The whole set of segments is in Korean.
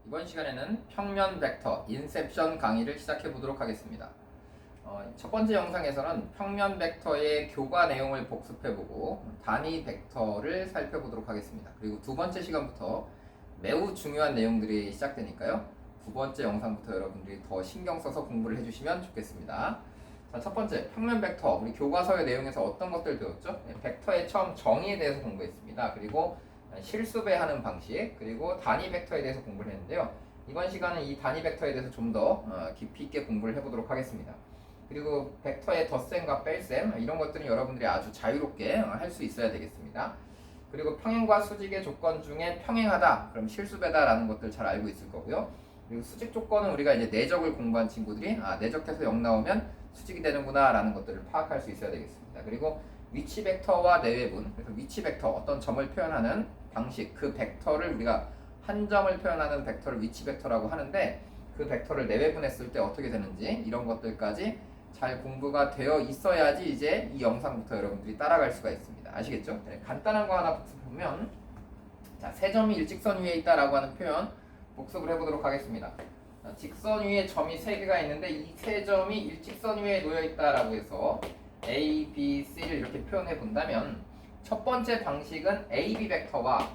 이번 시간에는 평면 벡터 인셉션 강의를 시작해 보도록 하겠습니다. 첫 번째 영상에서는 평면 벡터의 교과 내용을 복습해보고 단위 벡터를 살펴보도록 하겠습니다. 그리고 두 번째 시간부터 매우 중요한 내용들이 시작되니까요. 두 번째 영상부터 여러분들이 더 신경 써서 공부를 해주시면 좋겠습니다. 자, 첫 번째 평면 벡터, 우리 교과서의 내용에서 어떤 것들 배웠죠? 벡터의 처음 정의에 대해서 공부했습니다. 그리고 실수배하는 방식, 그리고 단위 벡터에 대해서 공부를 했는데요. 이번 시간은 이 단위 벡터에 대해서 좀 더 깊이 있게 공부를 해보도록 하겠습니다. 그리고 벡터의 덧셈과 뺄셈, 이런 것들은 여러분들이 아주 자유롭게 할 수 있어야 되겠습니다. 그리고 평행과 수직의 조건 중에 평행하다, 그럼 실수배다라는 것들 잘 알고 있을 거고요. 그리고 수직 조건은 우리가 이제 내적을 공부한 친구들이 내적해서 0 나오면 수직이 되는구나 라는 것들을 파악할 수 있어야 되겠습니다. 그리고 위치 벡터와 내외분, 그래서 위치 벡터, 어떤 점을 표현하는 방식, 그 벡터를 우리가 한 점을 표현하는 벡터를 위치 벡터라고 하는데, 그 벡터를 내외분했을 때 어떻게 되는지 이런 것들까지 잘 공부가 되어 있어야지 이제 이 영상부터 여러분들이 따라갈 수가 있습니다. 아시겠죠? 네, 간단한 거 하나 복습해보면, 자, 세 점이 일직선 위에 있다라고 하는 표현 복습을 해보도록 하겠습니다. 자, 직선 위에 점이 세 개가 있는데 이 세 점이 일직선 위에 놓여 있다라고 해서 A, B, C를 이렇게 표현해 본다면, 첫 번째 방식은 AB 벡터와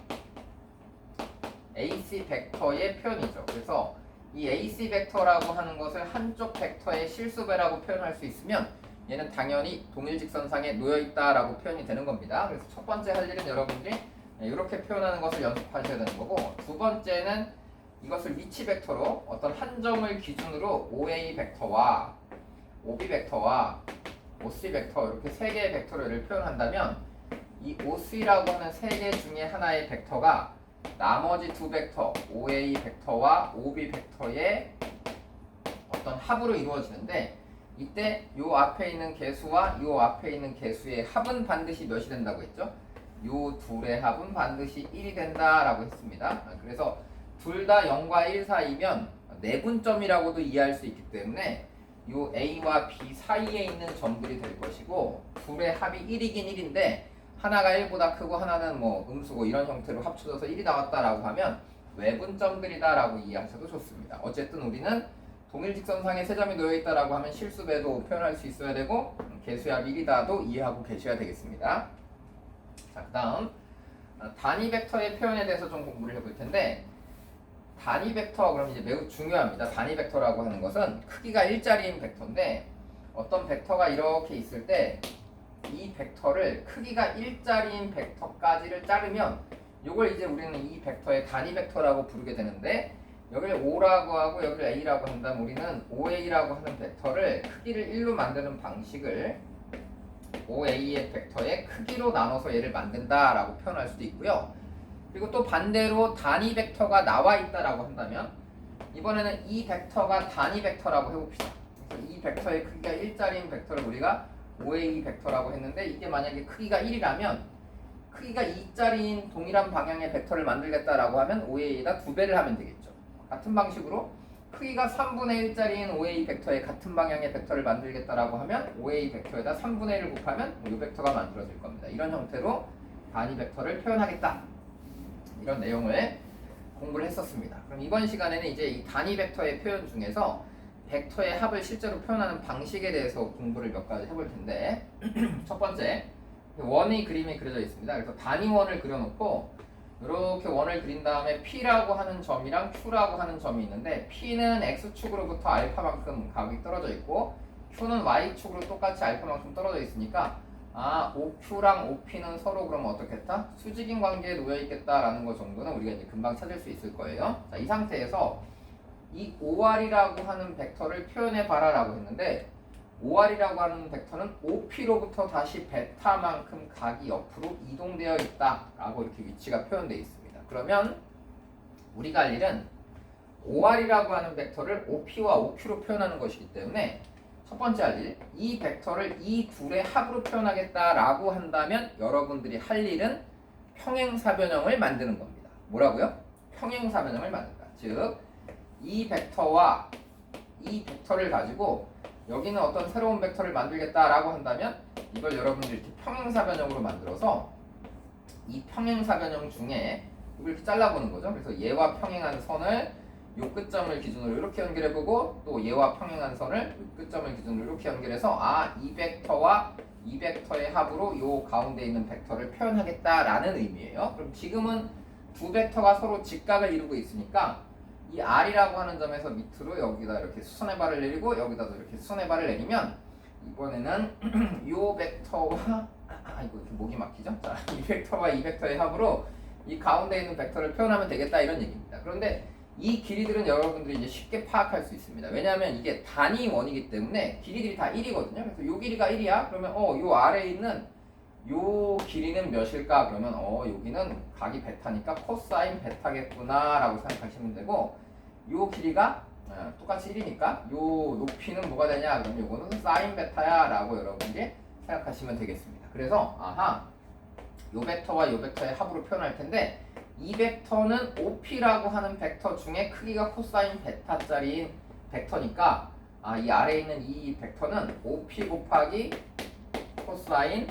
AC 벡터의 표현이죠. 그래서 이 AC 벡터라고 하는 것을 한쪽 벡터의 실수배라고 표현할 수 있으면 얘는 당연히 동일직선상에 놓여 있다라고 표현이 되는 겁니다. 그래서 첫 번째 할 일은 여러분들이 이렇게 표현하는 것을 연습하셔야 되는 거고, 두 번째는 이것을 위치 벡터로 어떤 한 점을 기준으로 OA 벡터와 OB 벡터와 OC 벡터, 이렇게 세 개의 벡터를 표현한다면 이 OC라고 하는 세 개 중에 하나의 벡터가 나머지 두 벡터 OA 벡터와 OB 벡터의 어떤 합으로 이루어지는데, 이때 요 앞에 있는 개수와 요 앞에 있는 개수의 합은 반드시 몇이 된다고 했죠? 요 둘의 합은 반드시 1이 된다라고 했습니다. 그래서 둘 다 0과 1 사이면 내분점이라고도 이해할 수 있기 때문에 요 A와 B 사이에 있는 점들이 될 것이고, 둘의 합이 1이긴 1인데 하나가 1보다 크고 하나는 뭐 음수고 이런 형태로 합쳐져서 1이 나왔다라고 하면 외분점들이다라고 이해하셔도 좋습니다. 어쨌든 우리는 동일직선상에 세 점이 놓여 있다라고 하면 실수배도 표현할 수 있어야 되고 개수의 합이 1이다도 이해하고 계셔야 되겠습니다. 자, 그다음 단위 벡터의 표현에 대해서 좀 공부를 해볼 텐데, 단위 벡터, 그럼 이제 매우 중요합니다. 단위 벡터라고 하는 것은 크기가 일자리인 벡터인데, 어떤 벡터가 이렇게 있을 때 이 벡터를 크기가 일자리인 벡터까지를 자르면 이걸 이제 우리는 이 벡터의 단위 벡터라고 부르게 되는데, 여기를 O라고 하고 여기를 A라고 한다면 우리는 OA라고 하는 벡터를 크기를 1로 만드는 방식을 OA의 벡터의 크기로 나눠서 얘를 만든다라고 표현할 수도 있고요. 그리고 또 반대로 단위 벡터가 나와 있다라고 한다면 이번에는 이 벡터가 단위 벡터라고 해봅시다. 그래서 이 벡터의 크기가 일자리인 벡터를 우리가 OA 벡터라고 했는데, 이게 만약에 크기가 1이라면 크기가 2짜리인 동일한 방향의 벡터를 만들겠다라고 하면 OA에다 2배를 하면 되겠죠. 같은 방식으로 크기가 3분의 1짜리인 OA 벡터의 같은 방향의 벡터를 만들겠다라고 하면 OA 벡터에다 3분의 1을 곱하면 이 벡터가 만들어질 겁니다. 이런 형태로 단위 벡터를 표현하겠다, 이런 내용을 공부를 했었습니다. 그럼 이번 시간에는 이제 이 단위 벡터의 표현 중에서 벡터의 합을 실제로 표현하는 방식에 대해서 공부를 몇 가지 해볼 텐데, 첫 번째, 원의 그림이 그려져 있습니다. 그래서 단위원을 그려놓고 이렇게 원을 그린 다음에 P라고 하는 점이랑 Q라고 하는 점이 있는데, P는 X축으로부터 알파만큼 각이 떨어져 있고 Q는 Y축으로 똑같이 알파만큼 떨어져 있으니까 OQ랑 OP는 서로 그럼 어떻겠다? 수직인 관계에 놓여 있겠다라는 것 정도는 우리가 이제 금방 찾을 수 있을 거예요. 자, 이 상태에서 이 OR이라고 하는 벡터를 표현해 봐라라고 했는데, OR이라고 하는 벡터는 OP로부터 다시 베타만큼 각이 옆으로 이동되어 있다라고 이렇게 위치가 표현되어 있습니다. 그러면 우리가 할 일은 OR이라고 하는 벡터를 OP와 OQ로 표현하는 것이기 때문에 첫 번째 할 일, 이 벡터를 이 둘의 합으로 표현하겠다라고 한다면 여러분들이 할 일은 평행사변형을 만드는 겁니다. 뭐라고요? 평행사변형을 만든다. 즉, 이 벡터와 이 벡터를 가지고 여기는 어떤 새로운 벡터를 만들겠다라고 한다면 이걸 여러분들이 이렇게 평행사변형으로 만들어서 이 평행사변형 중에 이걸 이렇게 잘라보는 거죠. 그래서 얘와 평행한 선을 요 끝점을 기준으로 이렇게 연결해보고 또 얘와 평행한 선을 요 끝점을 기준으로 이렇게 연결해서 이 벡터와 이 벡터의 합으로 요 가운데 있는 벡터를 표현하겠다라는 의미예요. 그럼 지금은 두 벡터가 서로 직각을 이루고 있으니까 이 R이라고 하는 점에서 밑으로 여기다 이렇게 수선의 발을 내리고 여기다도 이렇게 수선의 발을 내리면 이번에는 요 벡터와 이거 이렇게 목이 막히죠? 자, 이 벡터와 이 벡터의 합으로 이 가운데 있는 벡터를 표현하면 되겠다 이런 얘기입니다. 그런데 이 길이들은 여러분들이 이제 쉽게 파악할 수 있습니다. 왜냐하면 이게 단위 원이기 때문에 길이들이 다 1이거든요. 그래서 요 길이가 1이야. 그러면 요 아래에 있는 요 길이는 몇일까? 그러면 여기는 각이 베타니까 코사인 베타겠구나 라고 생각하시면 되고 요 길이가 똑같이 1이니까 요 높이는 뭐가 되냐? 그러면 요거는 사인 베타야 라고 여러분들이 생각하시면 되겠습니다. 그래서 요 벡터와 요 벡터의 합으로 표현할 텐데 이 벡터는 OP라고 하는 벡터 중에 크기가 코사인 베타짜리인 벡터니까 이 아래에 있는 이 벡터는 OP 곱하기 코사인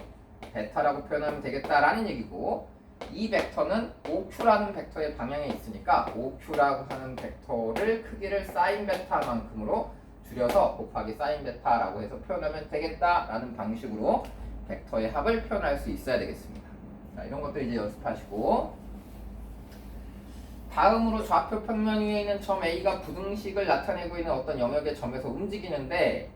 베타라고 표현하면 되겠다라는 얘기고 이 벡터는 OQ라는 벡터의 방향에 있으니까 OQ라고 하는 벡터를 크기를 사인 베타만큼으로 줄여서 곱하기 사인 베타라고 해서 표현하면 되겠다라는 방식으로 벡터의 합을 표현할 수 있어야 되겠습니다. 자, 이런 것들 이제 연습하시고 다음으로 좌표 평면 위에 있는 점 A가 부등식을 나타내고 있는 어떤 영역의 점에서 움직이는데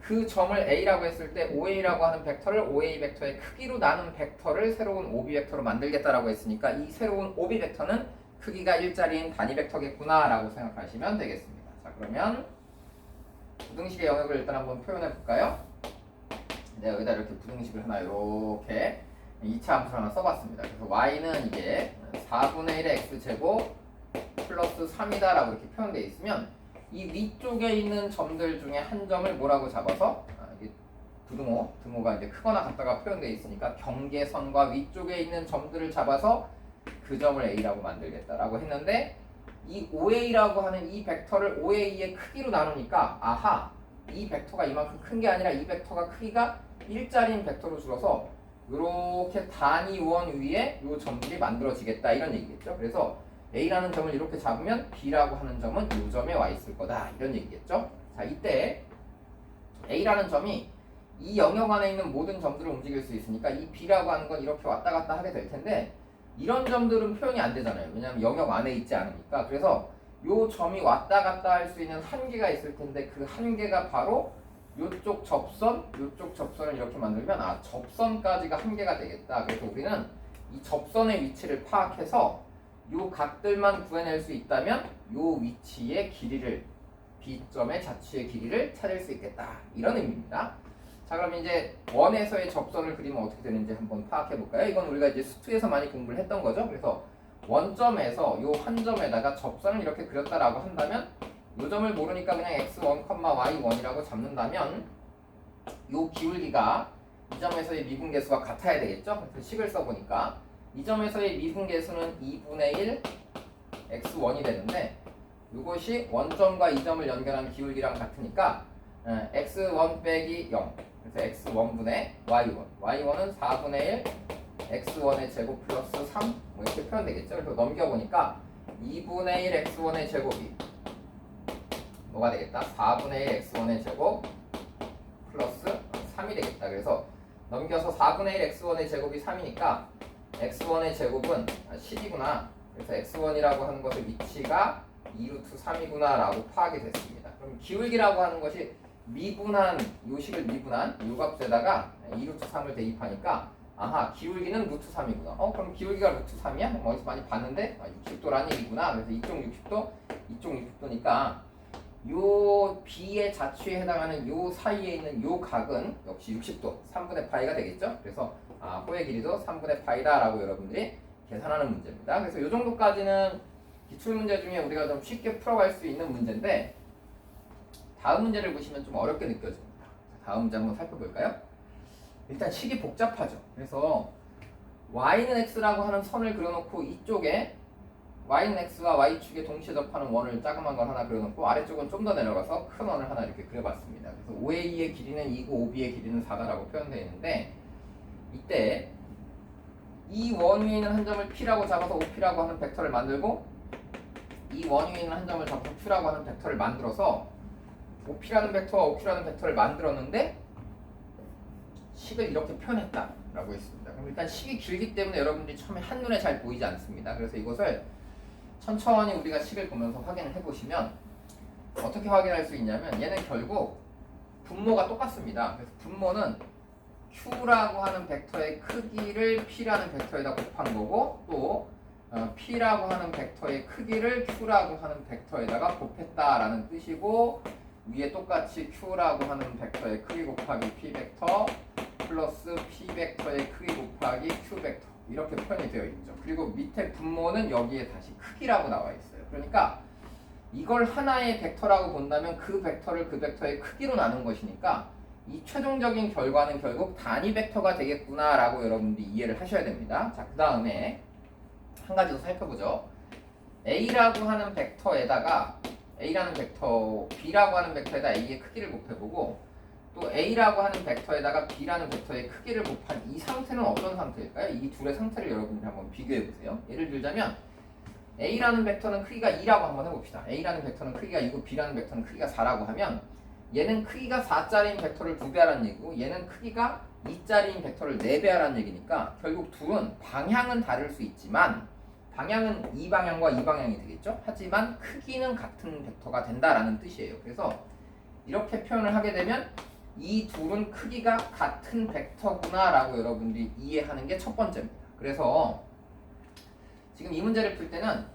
그 점을 A라고 했을 때 OA라고 하는 벡터를 OA 벡터의 크기로 나눈 벡터를 새로운 OB 벡터로 만들겠다라고 했으니까 이 새로운 OB 벡터는 크기가 1짜리인 단위 벡터겠구나 라고 생각하시면 되겠습니다. 자, 그러면 부등식의 영역을 일단 한번 표현해 볼까요? 네, 여기다 이렇게 부등식을 하나 이렇게 2차 함수를 하나 써봤습니다. 그래서 y는 이게 4분의 1의 x제곱 플러스 3이다 라고 이렇게 표현되어 있으면 이 위쪽에 있는 점들 중에 한 점을 뭐라고 잡아서 이게 등호가 이제 크거나 같다가 표현되어 있으니까 경계선과 위쪽에 있는 점들을 잡아서 그 점을 a라고 만들겠다라고 했는데 이 OA라고 하는 이 벡터를 OA의 크기로 나누니까 이 벡터가 이만큼 큰 게 아니라 이 벡터가 크기가 1짜리인 벡터로 줄어서 이렇게 단위원 위에 이 점들이 만들어지겠다 이런 얘기겠죠. 그래서 A라는 점을 이렇게 잡으면 B라고 하는 점은 이 점에 와 있을 거다 이런 얘기겠죠. 자, 이때 A라는 점이 이 영역 안에 있는 모든 점들을 움직일 수 있으니까 이 B라고 하는 건 이렇게 왔다 갔다 하게 될 텐데 이런 점들은 표현이 안 되잖아요. 왜냐하면 영역 안에 있지 않으니까. 그래서 이 점이 왔다 갔다 할 수 있는 한계가 있을 텐데 그 한계가 바로 요쪽 접선을 이렇게 만들면 접선까지가 한계가 되겠다. 그래서 우리는 이 접선의 위치를 파악해서 요 각들만 구해낼 수 있다면 요 위치의 길이를 B점의 자취의 길이를 찾을 수 있겠다. 이런 의미입니다. 자, 그럼 이제 원에서의 접선을 그리면 어떻게 되는지 한번 파악해 볼까요? 이건 우리가 이제 수투에서 많이 공부를 했던 거죠. 그래서 원점에서 요 한 점에다가 접선을 이렇게 그렸다라고 한다면 요 점을 모르니까 그냥 x1, y1이라고 잡는다면 요 기울기가 이 점에서의 미분계수가 같아야 되겠죠? 그래서 식을 써보니까 이 점에서의 미분계수는 2분의 1 x1이 되는데 이것이 원점과 이 점을 연결한 기울기랑 같으니까 x1 빼기 0 그래서 x1분의 y1은 4분의 1 x1의 제곱 플러스 3 뭐 이렇게 표현되겠죠? 그래서 넘겨보니까 2분의 1 x1의 제곱이 뭐가 되겠다? 4분의 1 x1의 제곱 플러스 3이 되겠다. 그래서 넘겨서 4분의 1 x1의 제곱이 3이니까 x1의 제곱은 10이구나. 그래서 x1이라고 하는 것의 위치가 2루트 3이구나 라고 파악이 됐습니다. 그럼 기울기라고 하는 것이 미분한, 요 식을 미분한 요 값에다가 2루트 3을 대입하니까 기울기는 루트 3이구나. 그럼 기울기가 루트 3이야? 어디서 많이 봤는데 60도라는 얘기구나. 그래서 이쪽 60도, 이쪽 60도니까 요 B의 자취에 해당하는 요 사이에 있는 요 각은 역시 60도, 3분의 파이가 되겠죠? 그래서 호의 길이도 3분의 파이다 라고 여러분들이 계산하는 문제입니다. 그래서 요 정도까지는 기출문제 중에 우리가 좀 쉽게 풀어갈 수 있는 문제인데 다음 문제를 보시면 좀 어렵게 느껴집니다. 다음 문제 한번 살펴볼까요? 일단 식이 복잡하죠. 그래서 y는 x라고 하는 선을 그려놓고 이쪽에 y는 x와 y축에 동시에 접하는 원을 자그만 걸 하나 그려놓고 아래쪽은 좀 더 내려가서 큰 원을 하나 이렇게 그려봤습니다. 그래서 OA의 길이는 2고 OB의 길이는 4다라고 표현되어 있는데 이때 이 원 위에 있는 한 점을 P라고 잡아서 OP라고 하는 벡터를 만들고 이 원 위에 있는 한 점을 잡고 Q라고 하는 벡터를 만들어서 OP라는 벡터와 OQ라는 벡터를 만들었는데 식을 이렇게 표현했다라고 했습니다. 그럼 일단 식이 길기 때문에 여러분들이 처음에 한눈에 잘 보이지 않습니다. 그래서 이것을 천천히 우리가 식을 보면서 확인을 해보시면 어떻게 확인할 수 있냐면 얘는 결국 분모가 똑같습니다. 그래서 분모는 Q라고 하는 벡터의 크기를 P라는 벡터에다 곱한 거고 또 P라고 하는 벡터의 크기를 Q라고 하는 벡터에다가 곱했다라는 뜻이고 위에 똑같이 Q라고 하는 벡터의 크기 곱하기 P 벡터 플러스 P 벡터의 크기 곱하기 Q 벡터 이렇게 표현이 되어 있죠. 그리고 밑에 분모는 여기에 다시 크기라고 나와 있어요. 그러니까 이걸 하나의 벡터라고 본다면 그 벡터를 그 벡터의 크기로 나눈 것이니까 이 최종적인 결과는 결국 단위 벡터가 되겠구나라고 여러분들이 이해를 하셔야 됩니다. 자, 그 다음에 한 가지 더 살펴보죠. A라고 하는 벡터에다가 A라는 벡터, B라고 하는 벡터에다 A의 크기를 곱해보고 또 A라고 하는 벡터에다가 B라는 벡터의 크기를 곱한 이 상태는 어떤 상태일까요? 이 둘의 상태를 여러분들이 한번 비교해보세요. 예를 들자면 A라는 벡터는 크기가 2라고 한번 해봅시다. A라는 벡터는 크기가 2고 B라는 벡터는 크기가 4라고 하면 얘는 크기가 4짜리인 벡터를 2배 하라는 얘기고 얘는 크기가 2짜리인 벡터를 4배 하라는 얘기니까 결국 둘은 방향은 다를 수 있지만 방향은 이 방향과 이 방향이 되겠죠? 하지만 크기는 같은 벡터가 된다라는 뜻이에요. 그래서 이렇게 표현을 하게 되면 이 둘은 크기가 같은 벡터구나 라고 여러분들이 이해하는 게 첫 번째입니다. 그래서 지금 이 문제를 풀 때는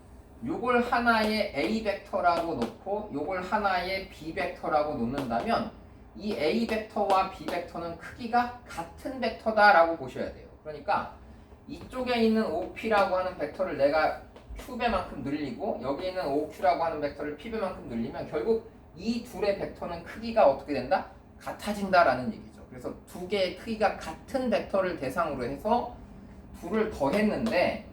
요걸 하나의 A 벡터라고 놓고 요걸 하나의 B 벡터라고 놓는다면 이 A 벡터와 B 벡터는 크기가 같은 벡터다라고 보셔야 돼요. 그러니까 이쪽에 있는 OP라고 하는 벡터를 내가 Q배만큼 늘리고 여기 있는 OQ라고 하는 벡터를 P배만큼 늘리면 결국 이 둘의 벡터는 크기가 어떻게 된다? 같아진다라는 얘기죠. 그래서 두 개의 크기가 같은 벡터를 대상으로 해서 둘을 더했는데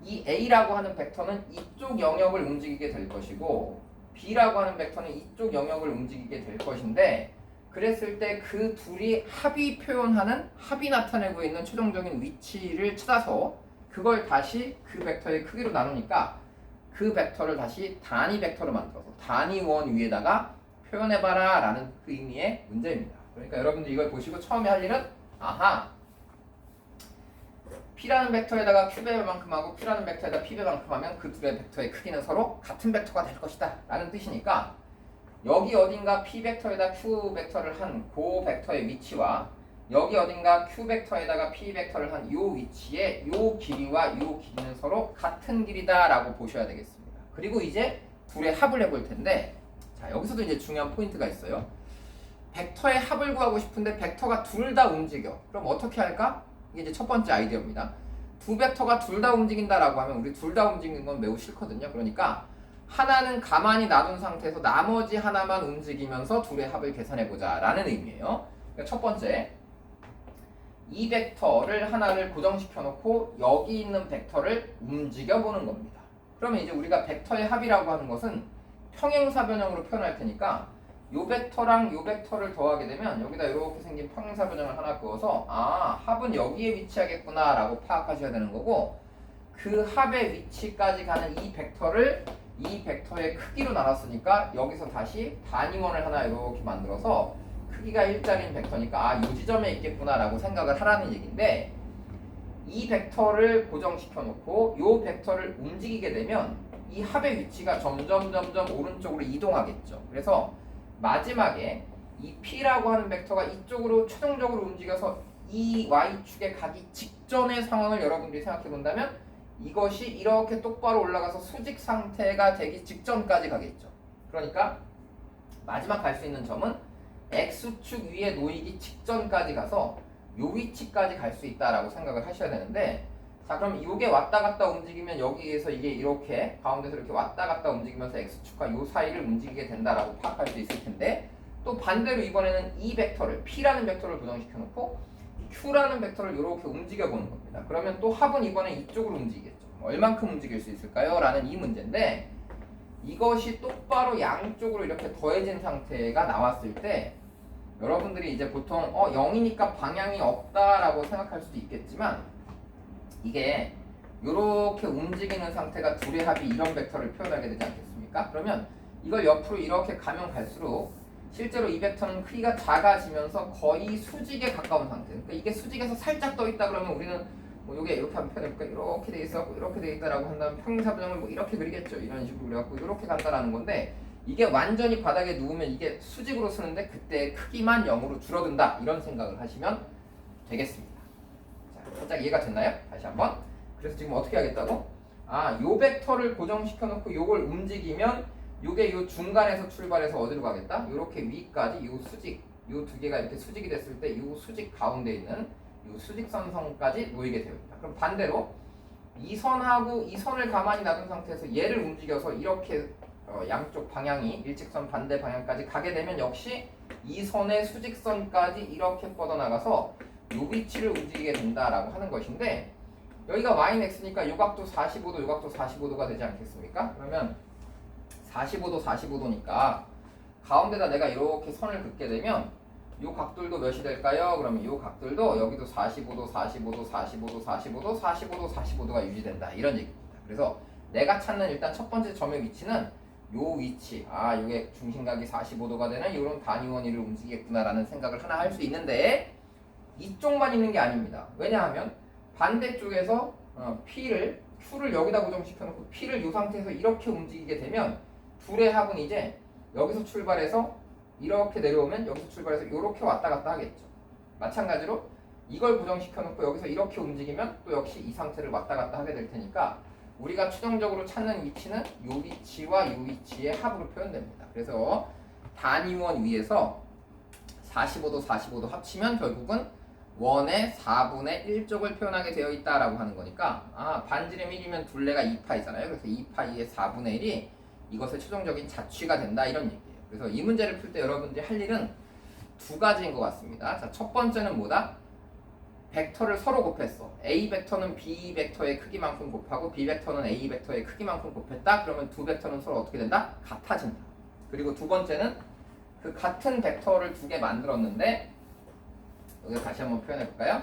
이 A라고 하는 벡터는 이쪽 영역을 움직이게 될 것이고 B라고 하는 벡터는 이쪽 영역을 움직이게 될 것인데 그랬을 때 그 둘이 합이 나타내고 있는 최종적인 위치를 찾아서 그걸 다시 그 벡터의 크기로 나누니까 그 벡터를 다시 단위 벡터로 만들어서 단위원 위에다가 표현해봐라 라는 그 의미의 문제입니다. 그러니까 여러분들 이걸 보시고 처음에 할 일은 아하 P라는 벡터에다가 Q배만큼 하고 Q라는 벡터에다 P배만큼 하면 그 둘의 벡터의 크기는 서로 같은 벡터가 될 것이다 라는 뜻이니까 여기 어딘가 P 벡터에다 Q 벡터를 한 그 벡터의 위치와 여기 어딘가 Q 벡터에다가 P 벡터를 한 요 위치에 요 길이와 요 길이는 서로 같은 길이다 라고 보셔야 되겠습니다. 그리고 이제 둘의 합을 해볼 텐데 자 여기서도 이제 중요한 포인트가 있어요. 벡터의 합을 구하고 싶은데 벡터가 둘 다 움직여. 그럼 어떻게 할까? 이게 이제 첫 번째 아이디어입니다. 두 벡터가 둘 다 움직인다라고 하면 우리 둘 다 움직이는 건 매우 싫거든요. 그러니까 하나는 가만히 놔둔 상태에서 나머지 하나만 움직이면서 둘의 합을 계산해보자 라는 의미예요. 그러니까 첫 번째 이 벡터를 하나를 고정시켜 놓고 여기 있는 벡터를 움직여보는 겁니다. 그러면 이제 우리가 벡터의 합이라고 하는 것은 평행사 변형으로 표현할 테니까 요 벡터랑 요 벡터를 더하게 되면 여기다 이렇게 생긴 평행사 변형을 하나 그어서 아 합은 여기에 위치하겠구나 라고 파악하셔야 되는 거고 그 합의 위치까지 가는 이 벡터를 이 벡터의 크기로 나눴으니까 여기서 다시 단위원을 하나 이렇게 만들어서 크기가 1짜리인 벡터니까 아 요 지점에 있겠구나 라고 생각을 하라는 얘기인데 이 벡터를 고정시켜 놓고 요 벡터를 움직이게 되면 이 합의 위치가 점점 오른쪽으로 이동하겠죠. 그래서 마지막에 이 P라고 하는 벡터가 이쪽으로 최종적으로 움직여서 이 Y축에 가기 직전의 상황을 여러분들이 생각해 본다면 이것이 이렇게 똑바로 올라가서 수직 상태가 되기 직전까지 가겠죠. 그러니까 마지막 갈 수 있는 점은 X축 위에 놓이기 직전까지 가서 요 위치까지 갈 수 있다라고 생각을 하셔야 되는데 자 그럼 이게 왔다 갔다 움직이면 여기에서 이게 이렇게 가운데서 이렇게 왔다 갔다 움직이면서 X축과 요 사이를 움직이게 된다라고 파악할 수 있을 텐데 또 반대로 이번에는 이 벡터를 P라는 벡터를 고정시켜 놓고 Q라는 벡터를 이렇게 움직여 보는 겁니다. 그러면 또 합은 이번에 이쪽으로 움직이겠죠. 얼만큼 움직일 수 있을까요? 라는 이 문제인데 이것이 똑바로 양쪽으로 이렇게 더해진 상태가 나왔을 때 여러분들이 이제 보통 0이니까 방향이 없다라고 생각할 수도 있겠지만 이게 이렇게 움직이는 상태가 둘의 합이 이런 벡터를 표현하게 되지 않겠습니까? 그러면 이걸 옆으로 이렇게 가면 갈수록 실제로 이 벡터는 크기가 작아지면서 거의 수직에 가까운 상태. 그러니까 이게 수직에서 살짝 떠 있다 그러면 우리는 뭐 이게 이렇게 한번 표현해볼까? 이렇게 돼 있었고 이렇게 돼 있다라고 한다면 평행사변형을 뭐 이렇게 그리겠죠. 이런 식으로 그래갖고 이렇게 간다라는 건데 이게 완전히 바닥에 누우면 이게 수직으로 쓰는데 그때 크기만 0으로 줄어든다. 이런 생각을 하시면 되겠습니다. 자, 살짝 이해가 됐나요? 다시 한번. 그래서 지금 어떻게 하겠다고? 요 벡터를 고정시켜 놓고 요걸 움직이면 요게 요 중간에서 출발해서 어디로 가겠다? 요렇게 위까지 요 수직, 요 두 개가 이렇게 수직이 됐을 때 요 수직 가운데 있는 요 수직선성까지 놓이게 되어 있다. 그럼 반대로 이 선하고 이 선을 가만히 놔둔 상태에서 얘를 움직여서 이렇게 양쪽 방향이 일직선 반대 방향까지 가게 되면 역시 이 선의 수직선까지 이렇게 뻗어나가서 요 위치를 움직이게 된다라고 하는 것인데 여기가 y는 x니까 요 각도 45도, 요 각도 45도가 되지 않겠습니까? 그러면 45도, 45도니까 가운데다 내가 이렇게 선을 긋게 되면 요 각들도 몇이 될까요? 그러면 요 각들도 여기도 45도, 45도, 45도, 45도, 45도, 45도가 유지된다. 이런 얘기입니다. 그래서 내가 찾는 일단 첫 번째 점의 위치는 요 위치, 요게 중심각이 45도가 되는 이런 단위원위를 움직이겠구나라는 생각을 하나 할 수 있는데 이쪽만 있는 게 아닙니다. 왜냐하면 반대쪽에서 Q를 여기다 고정시켜 놓고 P를 이 상태에서 이렇게 움직이게 되면 둘의 합은 이제 여기서 출발해서 이렇게 내려오면 여기서 출발해서 이렇게 왔다 갔다 하겠죠. 마찬가지로 이걸 고정시켜 놓고 여기서 이렇게 움직이면 또 역시 이 상태를 왔다 갔다 하게 될 테니까 우리가 추정적으로 찾는 위치는 이 위치와 이 위치의 합으로 표현됩니다. 그래서 단위원 위에서 45도, 45도 합치면 결국은 원의 4분의 1쪽을 표현하게 되어 있다라고 하는 거니까 반지름 1이면 둘레가 2파이잖아요. 그래서 2파이의 4분의 1이 이것의 최종적인 자취가 된다 이런 얘기예요. 그래서 이 문제를 풀 때 여러분들이 할 일은 두 가지인 것 같습니다. 자, 첫 번째는 뭐다? 벡터를 서로 곱했어. A 벡터는 B 벡터의 크기만큼 곱하고 B 벡터는 A 벡터의 크기만큼 곱했다. 그러면 두 벡터는 서로 어떻게 된다? 같아진다. 그리고 두 번째는 그 같은 벡터를 두 개 만들었는데 여기 다시 한번 표현해 볼까요?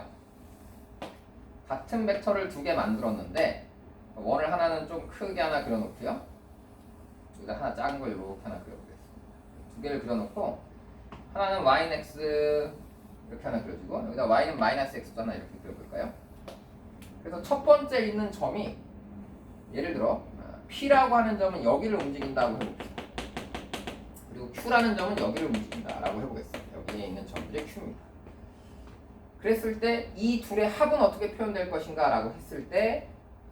같은 벡터를 두 개 만들었는데 원을 하나는 좀 크게 하나 그려놓고요. 여기다 하나 작은 걸 이렇게 하나 그려보겠습니다. 두 개를 그려놓고 하나는 y는 x 이렇게 하나 그려주고 여기다 y는 마이너스 x잖아 이렇게 그려볼까요? 그래서 첫 번째 있는 점이 예를 들어 P라고 하는 점은 여기를 움직인다고 해봅시다. 그리고 Q라는 점은 여기를 움직인다라고 해보겠습니다. 여기에 있는 점들이 Q입니다. 그랬을 때 이 둘의 합은 어떻게 표현될 것인가 라고 했을 때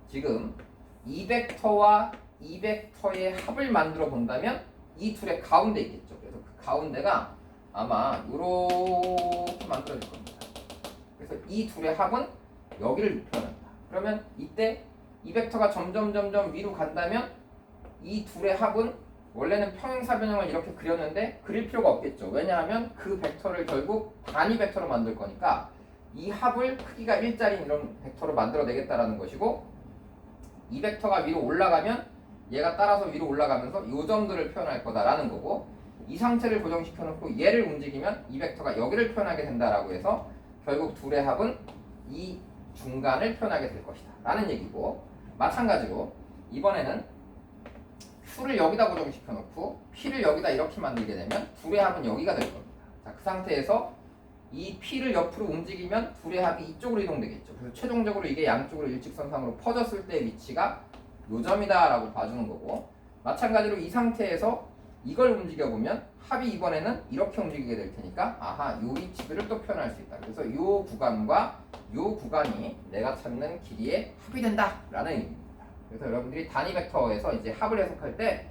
지금 이 벡터와 이 벡터의 합을 만들어 본다면 이 둘의 가운데 있겠죠. 그래서 그 가운데가 아마 이렇게 만들어질 겁니다. 그래서 이 둘의 합은 여기를 표현한다. 그러면 이때 이 벡터가 점점 위로 간다면 이 둘의 합은 원래는 평행사변형을 이렇게 그렸는데 그릴 필요가 없겠죠. 왜냐하면 그 벡터를 결국 단위 벡터로 만들 거니까 이 합을 크기가 1짜리 이런 벡터로 만들어내겠다라는 것이고 이 벡터가 위로 올라가면 얘가 따라서 위로 올라가면서 이 점들을 표현할 거다라는 거고 이 상태를 고정시켜 놓고 얘를 움직이면 이 벡터가 여기를 표현하게 된다라고 해서 결국 둘의 합은 이 중간을 표현하게 될 것이다 라는 얘기고 마찬가지로 이번에는 Q를 여기다 고정시켜 놓고 P를 여기다 이렇게 만들게 되면 둘의 합은 여기가 될 겁니다. 자, 그 상태에서 이 P를 옆으로 움직이면 둘의 합이 이쪽으로 이동되겠죠. 그래서 최종적으로 이게 양쪽으로 일직선상으로 퍼졌을 때의 위치가 요점이다 라고 봐주는 거고 마찬가지로 이 상태에서 이걸 움직여보면 합이 이번에는 이렇게 움직이게 될 테니까 요 위치들을 또 표현할 수 있다. 그래서 요 구간과 요 구간이 내가 찾는 길이의 합이 된다 라는 의미입니다. 그래서 여러분들이 단위 벡터에서 이제 합을 해석할 때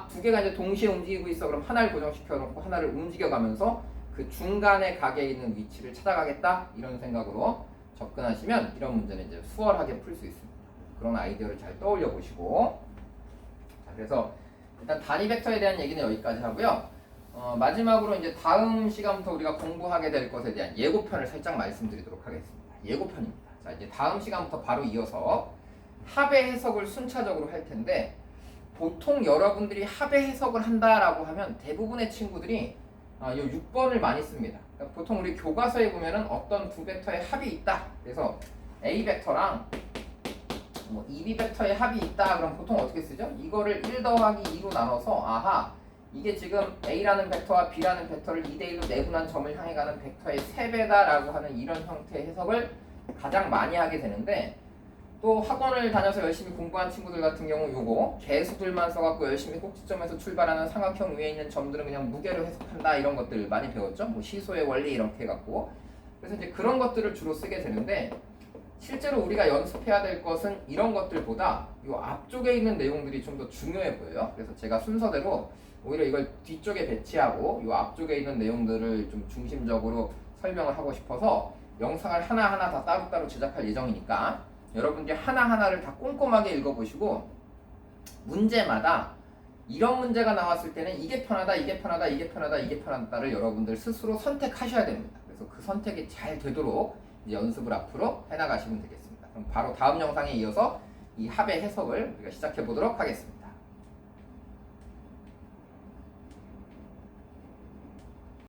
두 개가 이제 동시에 움직이고 있어. 그럼 하나를 고정시켜 놓고 하나를 움직여가면서 그 중간에 가게 있는 위치를 찾아가겠다 이런 생각으로 접근하시면 이런 문제는 이제 수월하게 풀 수 있습니다. 그런 아이디어를 잘 떠올려 보시고 자, 그래서 일단 단위 벡터에 대한 얘기는 여기까지 하고요. 마지막으로 이제 다음 시간부터 우리가 공부하게 될 것에 대한 예고편을 살짝 말씀드리도록 하겠습니다. 예고편입니다. 자, 이제 다음 시간부터 바로 이어서 합의 해석을 순차적으로 할 텐데 보통 여러분들이 합의 해석을 한다라고 하면 대부분의 친구들이 이 6번을 많이 씁니다. 그러니까 보통 우리 교과서에 보면은 어떤 두 벡터의 합이 있다. 그래서 A 벡터랑 뭐 2B 벡터의 합이 있다 그럼 보통 어떻게 쓰죠? 이거를 1 더하기 2로 나눠서 아하 이게 지금 A라는 벡터와 B라는 벡터를 2대1로 내분한 점을 향해 가는 벡터의 3배다라고 하는 이런 형태의 해석을 가장 많이 하게 되는데 또 학원을 다녀서 열심히 공부한 친구들 같은 경우 요거 개수들만 써갖고 열심히 꼭지점에서 출발하는 삼각형 위에 있는 점들은 그냥 무게로 해석한다 이런 것들 많이 배웠죠? 뭐 시소의 원리 이렇게 해갖고 그래서 이제 그런 것들을 주로 쓰게 되는데 실제로 우리가 연습해야 될 것은 이런 것들보다 이 앞쪽에 있는 내용들이 좀 더 중요해 보여요. 그래서 제가 순서대로 오히려 이걸 뒤쪽에 배치하고 이 앞쪽에 있는 내용들을 좀 중심적으로 설명을 하고 싶어서 영상을 하나하나 다 따로따로 제작할 예정이니까 여러분들이 하나하나를 다 꼼꼼하게 읽어보시고 문제마다 이런 문제가 나왔을 때는 이게 편하다, 이게 편하다, 이게 편하다, 이게 편하다를 여러분들 스스로 선택하셔야 됩니다. 그래서 그 선택이 잘 되도록 이제 연습을 앞으로 해나가시면 되겠습니다. 그럼 바로 다음 영상에 이어서 이 합의 해석을 우리가 시작해 보도록 하겠습니다.